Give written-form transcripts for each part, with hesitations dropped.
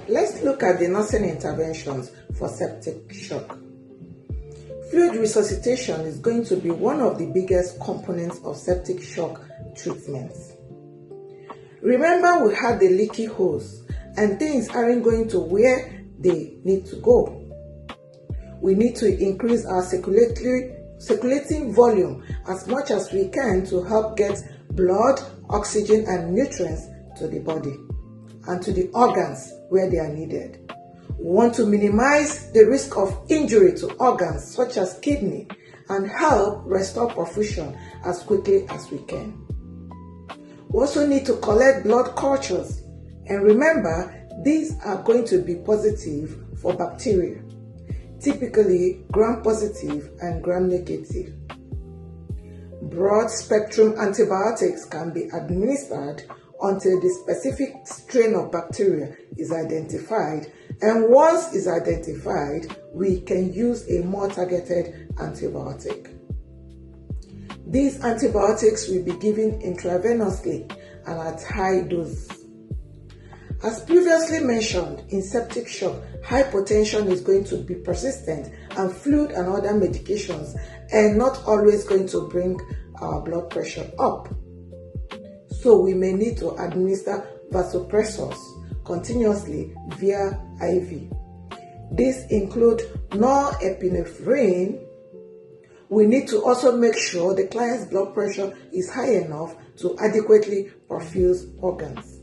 Let's look at the nursing interventions for septic shock. Fluid resuscitation is going to be one of the biggest components of septic shock treatments. Remember, we had the leaky hose and things aren't going to where they need to go. We need to increase our circulating volume as much as we can to help get blood, oxygen and nutrients to the body and to the organs where they are needed. We want to minimize the risk of injury to organs such as kidney and help restore perfusion as quickly as we can. We also need to collect blood cultures, and remember, these are going to be positive for bacteria, typically gram-positive and gram-negative. Broad-spectrum antibiotics can be administered until the specific strain of bacteria is identified, and once it's identified, we can use a more targeted antibiotic. These antibiotics will be given intravenously and at high doses. As previously mentioned, in septic shock, hypotension is going to be persistent, and fluid and other medications are not always going to bring our blood pressure up. So we may need to administer vasopressors continuously via IV. These include norepinephrine. We need to also make sure the client's blood pressure is high enough to adequately perfuse organs.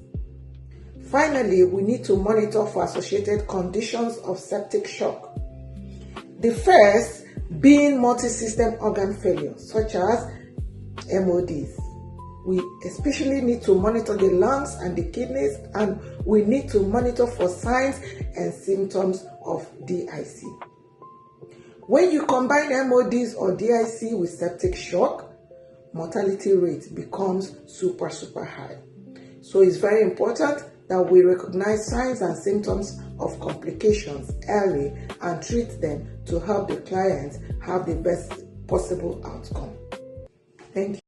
Finally, we need to monitor for associated conditions of septic shock. The first being multi-system organ failure, such as MODs. We especially need to monitor the lungs and the kidneys, and we need to monitor for signs and symptoms of DIC. When you combine MODs or DIC with septic shock, mortality rate becomes super high. So it's very important that we recognize signs and symptoms of complications early and treat them to help the client have the best possible outcome. Thank you.